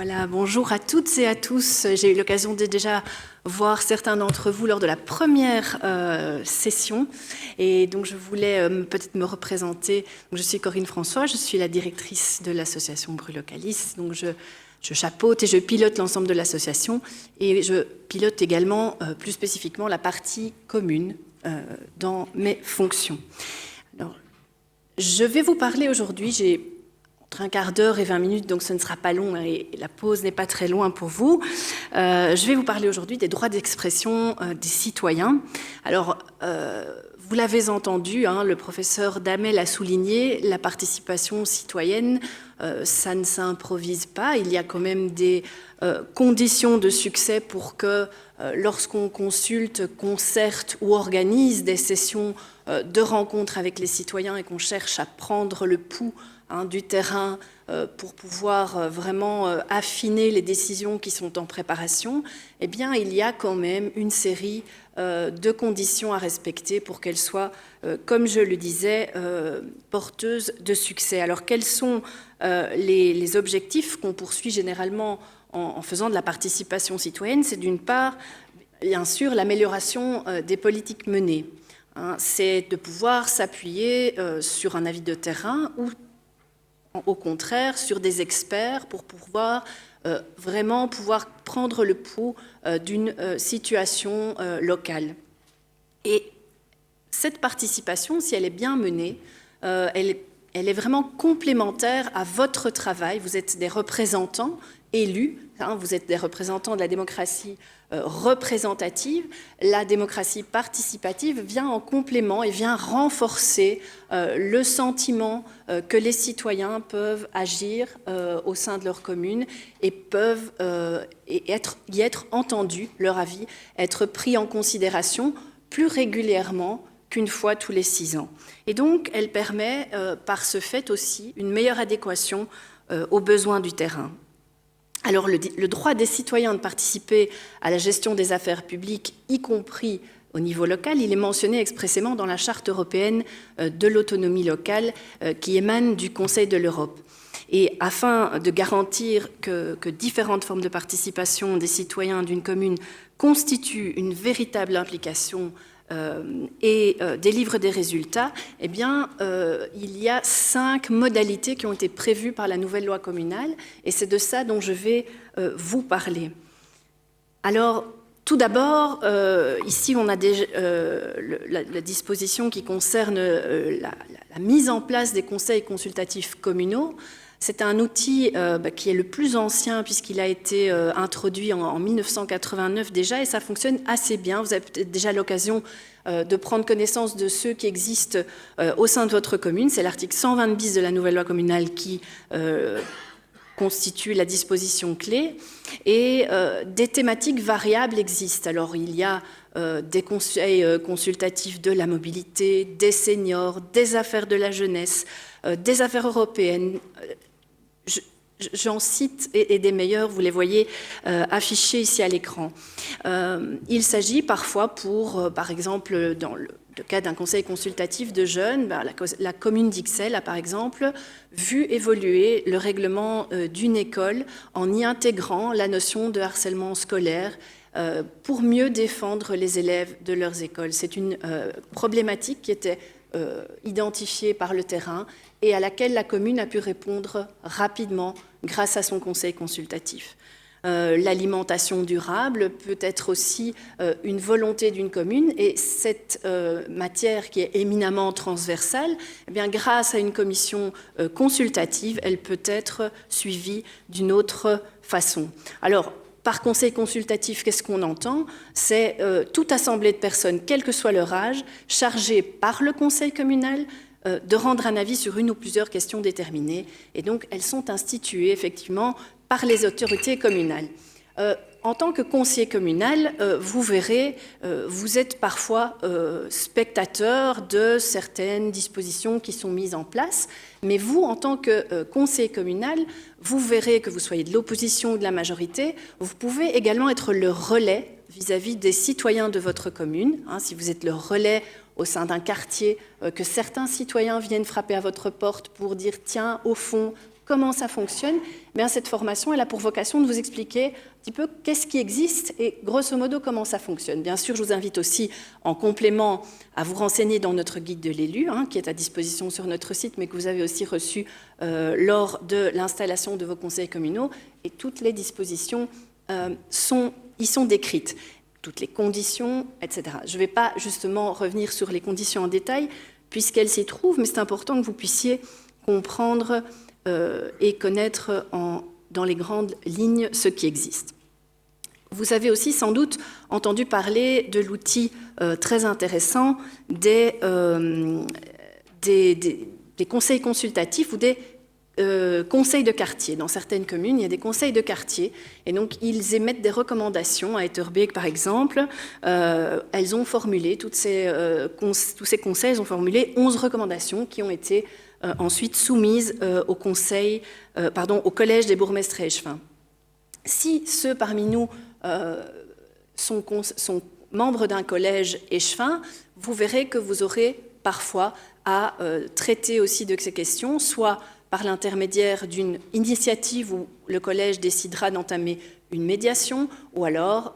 Voilà, bonjour à toutes et à tous. J'ai eu l'occasion de déjà voir certains d'entre vous lors de la première session. Et donc, je voulais peut-être me représenter. Donc, je suis Corinne François, je suis la directrice de l'association Brulocalis. Donc, je chapeaute et je pilote l'ensemble de l'association. Et je pilote également, plus spécifiquement, la partie commune dans mes fonctions. Alors, je vais vous parler aujourd'hui, j'ai entre un quart d'heure et 20 minutes, donc ce ne sera pas long et la pause n'est pas très loin pour vous. Je vais vous parler aujourd'hui des droits d'expression des citoyens. Alors, vous l'avez entendu, le professeur Damel a souligné, la participation citoyenne, ça ne s'improvise pas. Il y a quand même des conditions de succès pour que lorsqu'on consulte, concerte ou organise des sessions de rencontres avec les citoyens et qu'on cherche à prendre le pouls du terrain pour pouvoir vraiment affiner les décisions qui sont en préparation, eh bien, il y a quand même une série de conditions à respecter pour qu'elles soient, comme je le disais, porteuses de succès. Alors, quels sont les objectifs qu'on poursuit généralement en faisant de la participation citoyenne? C'est d'une part, bien sûr, l'amélioration des politiques menées. C'est de pouvoir s'appuyer sur un avis de terrain ou au contraire, sur des experts pour pouvoir vraiment prendre le pouls d'une situation locale. Et cette participation, si elle est bien menée, elle est vraiment complémentaire à votre travail. Vous êtes des représentants élus, vous êtes des représentants de la démocratie représentative. La démocratie participative vient en complément et vient renforcer le sentiment que les citoyens peuvent agir au sein de leur commune et peuvent y être entendus, leur avis, être pris en considération plus régulièrement qu'une fois tous les 6 ans. Et donc, elle permet par ce fait aussi une meilleure adéquation aux besoins du terrain. Alors, le droit des citoyens de participer à la gestion des affaires publiques, y compris au niveau local, il est mentionné expressément dans la Charte européenne de l'autonomie locale qui émane du Conseil de l'Europe. Et afin de garantir que différentes formes de participation des citoyens d'une commune constituent une véritable implication et délivre des résultats, eh bien, il y a 5 modalités qui ont été prévues par la nouvelle loi communale, et c'est de ça dont je vais vous parler. Alors, tout d'abord, ici, on a la disposition qui concerne la mise en place des conseils consultatifs communaux. C'est un outil qui est le plus ancien puisqu'il a été introduit en 1989 déjà et ça fonctionne assez bien. Vous avez peut-être déjà l'occasion de prendre connaissance de ceux qui existent au sein de votre commune. C'est l'article 120 bis de la nouvelle loi communale qui constitue la disposition clé. Et des thématiques variables existent. Alors il y a des conseils consultatifs de la mobilité, des seniors, des affaires de la jeunesse, des affaires européennes. J'en cite et des meilleurs, vous les voyez affichés ici à l'écran. Il s'agit parfois par exemple, dans le cas d'un conseil consultatif de jeunes, la commune d'Ixelles a par exemple vu évoluer le règlement d'une école en y intégrant la notion de harcèlement scolaire pour mieux défendre les élèves de leurs écoles. C'est une problématique qui était identifiée par le terrain et à laquelle la commune a pu répondre rapidement grâce à son conseil consultatif. L'alimentation durable peut être aussi une volonté d'une commune et cette matière qui est éminemment transversale, eh bien, grâce à une commission consultative, elle peut être suivie d'une autre façon. Alors, par conseil consultatif, qu'est-ce qu'on entend? C'est toute assemblée de personnes, quel que soit leur âge, chargée par le conseil communal de rendre un avis sur une ou plusieurs questions déterminées. Et donc, elles sont instituées effectivement par les autorités communales. En tant que conseiller communal, vous verrez, vous êtes parfois spectateur de certaines dispositions qui sont mises en place, mais vous, en tant que conseiller communal, vous verrez que vous soyez de l'opposition ou de la majorité, vous pouvez également être le relais vis-à-vis des citoyens de votre commune. Si vous êtes le relais au sein d'un quartier, que certains citoyens viennent frapper à votre porte pour dire « tiens, au fond, comment ça fonctionne, bien, cette formation elle a pour vocation de vous expliquer un petit peu qu'est-ce qui existe et grosso modo comment ça fonctionne. Bien sûr, je vous invite aussi en complément à vous renseigner dans notre guide de l'élu, qui est à disposition sur notre site, mais que vous avez aussi reçu lors de l'installation de vos conseils communaux, et toutes les dispositions y sont décrites, toutes les conditions, etc. Je ne vais pas justement revenir sur les conditions en détail, puisqu'elles s'y trouvent, mais c'est important que vous puissiez comprendre et connaître dans les grandes lignes ce qui existe. Vous avez aussi sans doute entendu parler de l'outil très intéressant des conseils consultatifs ou des conseils de quartier. Dans certaines communes, il y a des conseils de quartier et donc ils émettent des recommandations. À Etterbeek, par exemple, elles ont formulé, tous ces conseils ont formulé 11 recommandations qui ont été ensuite soumises au collège des bourgmestres échevins. Si ceux parmi nous sont membres d'un collège échevin, vous verrez que vous aurez parfois à traiter aussi de ces questions, soit par l'intermédiaire d'une initiative où le collège décidera d'entamer une médiation, ou alors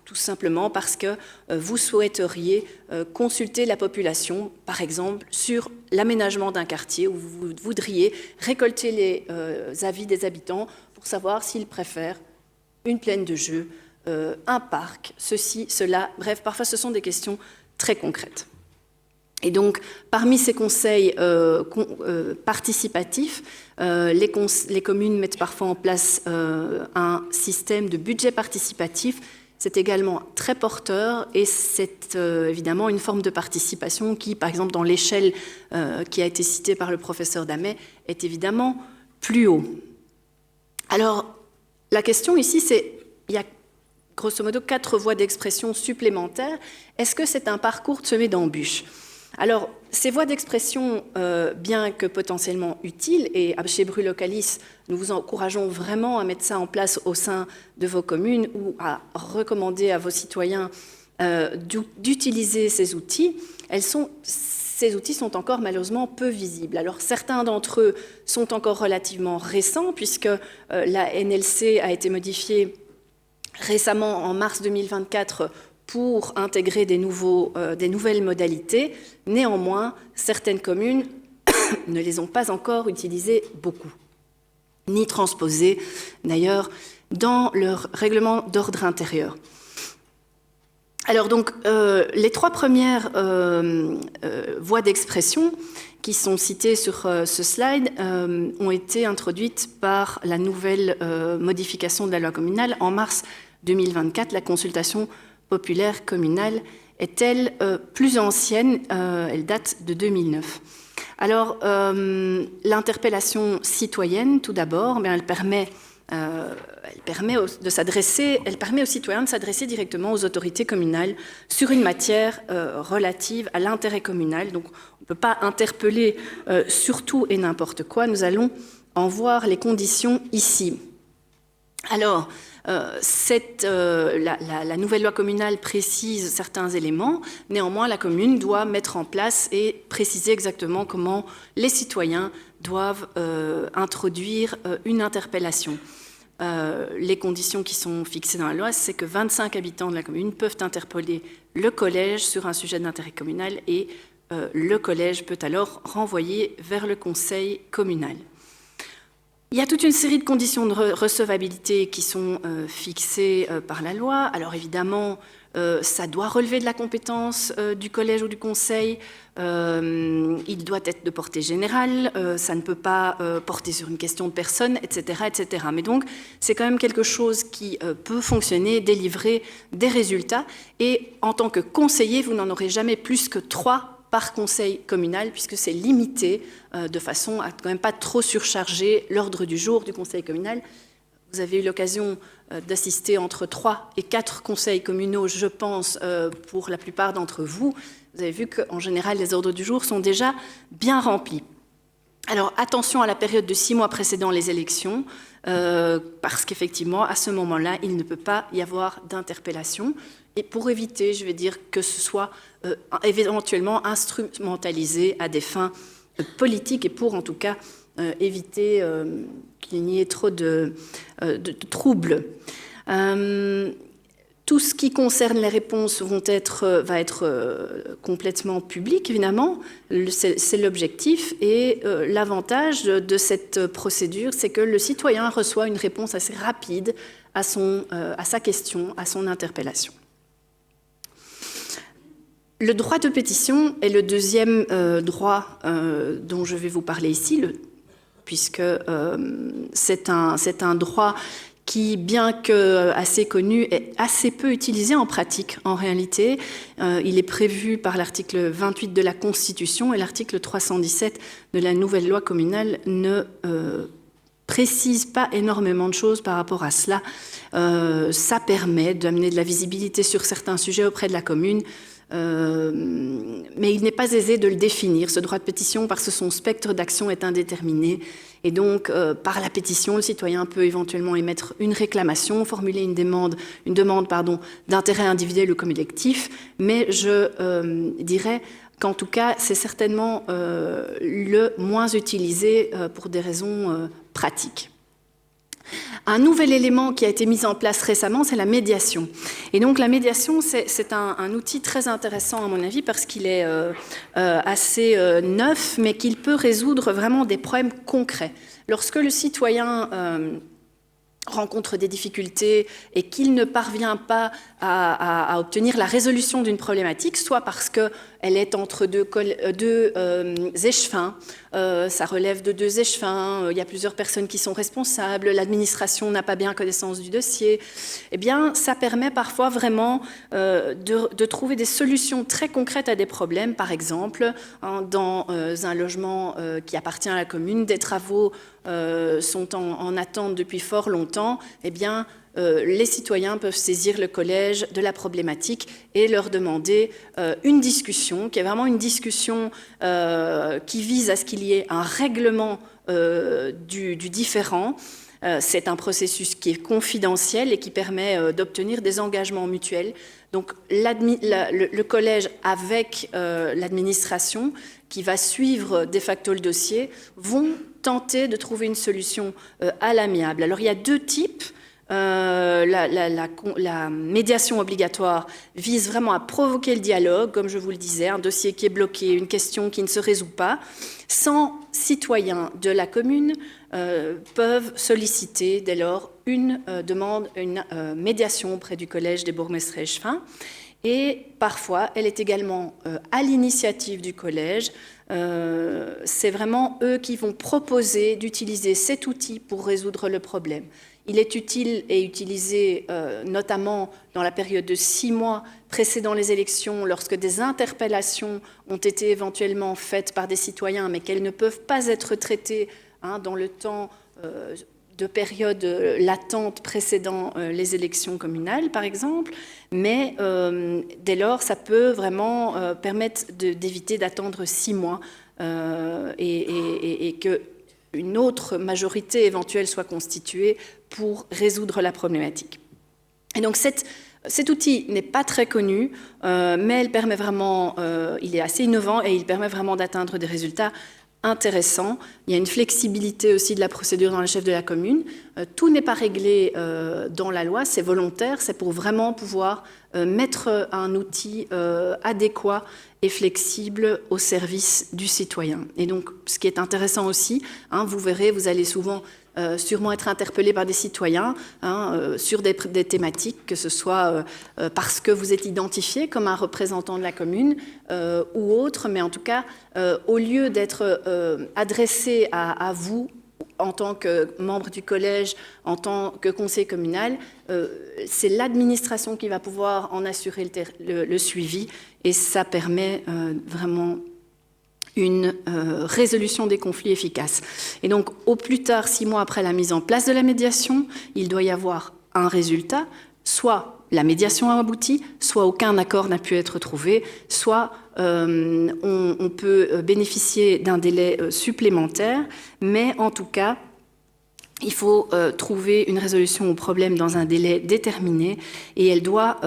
tout simplement parce que vous souhaiteriez consulter la population, par exemple, sur l'aménagement d'un quartier, où vous voudriez récolter les avis des habitants pour savoir s'ils préfèrent une plaine de jeux, un parc, ceci, cela. Bref, parfois ce sont des questions très concrètes. Et donc, parmi ces conseils participatifs, les communes mettent parfois en place un système de budget participatif. C'est également très porteur et c'est évidemment une forme de participation qui, par exemple, dans l'échelle qui a été citée par le professeur Damet, est évidemment plus haut. Alors, la question ici, c'est, il y a grosso modo 4 voies d'expression supplémentaires. Est-ce que c'est un parcours semé d'embûches ? Alors, ces voies d'expression, bien que potentiellement utiles, et chez Brulocalis, nous vous encourageons vraiment à mettre ça en place au sein de vos communes ou à recommander à vos citoyens d'utiliser ces outils, ces outils sont encore malheureusement peu visibles. Alors, certains d'entre eux sont encore relativement récents, puisque la NLC a été modifiée récemment en mars 2024 pour intégrer des nouvelles modalités. Néanmoins, certaines communes ne les ont pas encore utilisées beaucoup, ni transposées d'ailleurs dans leur règlement d'ordre intérieur. Alors donc, les 3 premières voies d'expression qui sont citées sur ce slide ont été introduites par la nouvelle modification de la loi communale en mars 2024, la consultation populaire communale est-elle plus ancienne, elle date de 2009. Alors, l'interpellation citoyenne, tout d'abord, elle permet aux citoyens de s'adresser directement aux autorités communales sur une matière relative à l'intérêt communal. Donc, on ne peut pas interpeller sur tout et n'importe quoi. Nous allons en voir les conditions ici. Alors, la nouvelle loi communale précise certains éléments. Néanmoins, la commune doit mettre en place et préciser exactement comment les citoyens doivent introduire une interpellation. Les conditions qui sont fixées dans la loi, c'est que 25 habitants de la commune peuvent interpeller le collège sur un sujet d'intérêt communal et le collège peut alors renvoyer vers le conseil communal. Il y a toute une série de conditions de recevabilité qui sont fixées par la loi. Alors évidemment, ça doit relever de la compétence du collège ou du conseil. Il doit être de portée générale. Ça ne peut pas porter sur une question de personne, etc., etc. Mais donc, c'est quand même quelque chose qui peut fonctionner, délivrer des résultats. Et en tant que conseiller, vous n'en aurez jamais plus que 3 par conseil communal, puisque c'est limité de façon à quand même pas trop surcharger l'ordre du jour du conseil communal. Vous avez eu l'occasion d'assister entre 3 et 4 conseils communaux, je pense, pour la plupart d'entre vous. Vous avez vu qu'en général, les ordres du jour sont déjà bien remplis. Alors, attention à la période de 6 mois précédant les élections, parce qu'effectivement, à ce moment-là, il ne peut pas y avoir d'interpellation. Et pour éviter, je vais dire, que ce soit éventuellement instrumentalisé à des fins politiques et pour, en tout cas, éviter qu'il n'y ait trop de troubles. Tout ce qui concerne les réponses va être complètement public, évidemment, c'est l'objectif. Et l'avantage de cette procédure, c'est que le citoyen reçoit une réponse assez rapide à sa question, à son interpellation. Le droit de pétition est le deuxième droit dont je vais vous parler ici, puisque c'est un droit qui, bien que assez connu, est assez peu utilisé en pratique. En réalité, il est prévu par l'article 28 de la Constitution et l'article 317 de la nouvelle loi communale ne précise pas énormément de choses par rapport à cela. Ça permet d'amener de la visibilité sur certains sujets auprès de la commune, mais il n'est pas aisé de le définir, ce droit de pétition, parce que son spectre d'action est indéterminé. Et donc, par la pétition, le citoyen peut éventuellement émettre une réclamation, formuler une demande d'intérêt individuel ou collectif, mais je dirais qu'en tout cas, c'est certainement le moins utilisé pour des raisons pratiques. Un nouvel élément qui a été mis en place récemment, c'est la médiation. Et donc la médiation, c'est un outil très intéressant à mon avis parce qu'il est assez neuf, mais qu'il peut résoudre vraiment des problèmes concrets. Lorsque le citoyen rencontre des difficultés et qu'il ne parvient pas à obtenir la résolution d'une problématique, soit parce qu'elle est entre deux échevins, ça relève de deux échevins, il y a plusieurs personnes qui sont responsables, l'administration n'a pas bien connaissance du dossier, eh bien, ça permet parfois vraiment de trouver des solutions très concrètes à des problèmes. Par exemple, dans un logement qui appartient à la commune, des travaux sont en attente depuis fort longtemps, eh bien, les citoyens peuvent saisir le collège de la problématique et leur demander une discussion, qui est vraiment une discussion qui vise à ce qu'il y ait un règlement du différend. C'est un processus qui est confidentiel et qui permet d'obtenir des engagements mutuels. Donc le collège avec l'administration qui va suivre de facto le dossier vont tenter de trouver une solution à l'amiable. Alors il y a deux types. La médiation obligatoire vise vraiment à provoquer le dialogue, comme je vous le disais, un dossier qui est bloqué, une question qui ne se résout pas. 100 citoyens de la commune peuvent solliciter dès lors une médiation auprès du collège des bourgmestres échevins. Et parfois, elle est également à l'initiative du collège. C'est vraiment eux qui vont proposer d'utiliser cet outil pour résoudre le problème. Il est utile et utilisé notamment dans la période de 6 mois précédant les élections, lorsque des interpellations ont été éventuellement faites par des citoyens, mais qu'elles ne peuvent pas être traitées dans le temps de période latente précédant les élections communales, par exemple. Mais dès lors, ça peut vraiment permettre d'éviter d'attendre 6 mois et qu'une autre majorité éventuelle soit constituée pour résoudre la problématique. Et donc cet outil n'est pas très connu, mais il permet vraiment, il est assez innovant et il permet vraiment d'atteindre des résultats intéressants. Il y a une flexibilité aussi de la procédure dans le chef de la commune. Tout n'est pas réglé dans la loi, c'est volontaire, c'est pour vraiment pouvoir mettre un outil adéquat et flexible au service du citoyen. Et donc, ce qui est intéressant aussi, vous verrez, vous allez souvent sûrement être interpellé par des citoyens sur des thématiques, que ce soit parce que vous êtes identifié comme un représentant de la commune ou autre, mais en tout cas, au lieu d'être adressé à vous en tant que membre du collège, en tant que conseiller communal, c'est l'administration qui va pouvoir en assurer le suivi, et ça permet vraiment une résolution des conflits efficace. Et donc, au plus tard, 6 mois après la mise en place de la médiation, il doit y avoir un résultat, soit la médiation a abouti, soit aucun accord n'a pu être trouvé, soit on peut bénéficier d'un délai supplémentaire, mais en tout cas, il faut trouver une résolution au problème dans un délai déterminé, et elle doit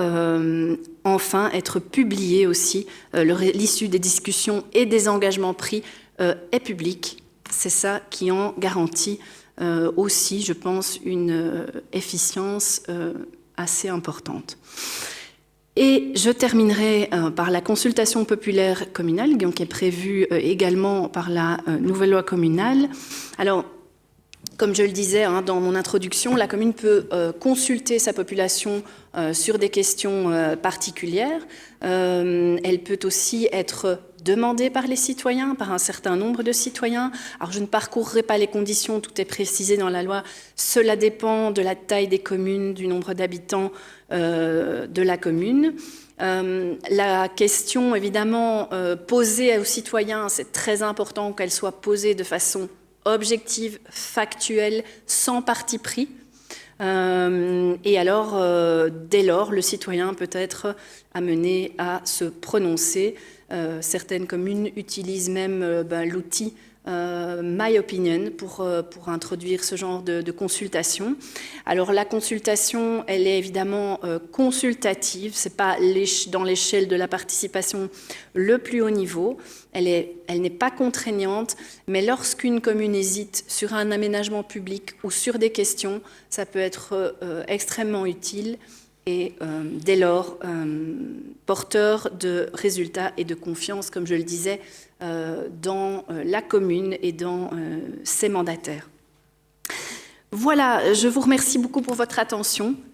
enfin être publiée aussi. L'issue des discussions et des engagements pris est publique c'est ça qui en garantit aussi, je pense, une efficience assez importante. Et je terminerai par la consultation populaire communale, qui est prévue également par la nouvelle loi communale. Alors, comme je le disais dans mon introduction, la commune peut consulter sa population sur des questions particulières. Elle peut aussi être demandée par les citoyens, par un certain nombre de citoyens. Alors je ne parcourrai pas les conditions, tout est précisé dans la loi. Cela dépend de la taille des communes, du nombre d'habitants de la commune. La question, évidemment, posée aux citoyens, c'est très important qu'elle soit posée de façon objective, factuelle, sans parti pris. Et alors, dès lors, le citoyen peut être amené à se prononcer. Certaines communes utilisent même l'outil My Opinion pour introduire ce genre de consultation. Alors la consultation, elle est évidemment consultative, c'est pas dans l'échelle de la participation le plus haut niveau, elle n'est pas contraignante, mais lorsqu'une commune hésite sur un aménagement public ou sur des questions, ça peut être extrêmement utile et dès lors porteur de résultats et de confiance, comme je le disais, dans la commune et dans ses mandataires. Voilà, je vous remercie beaucoup pour votre attention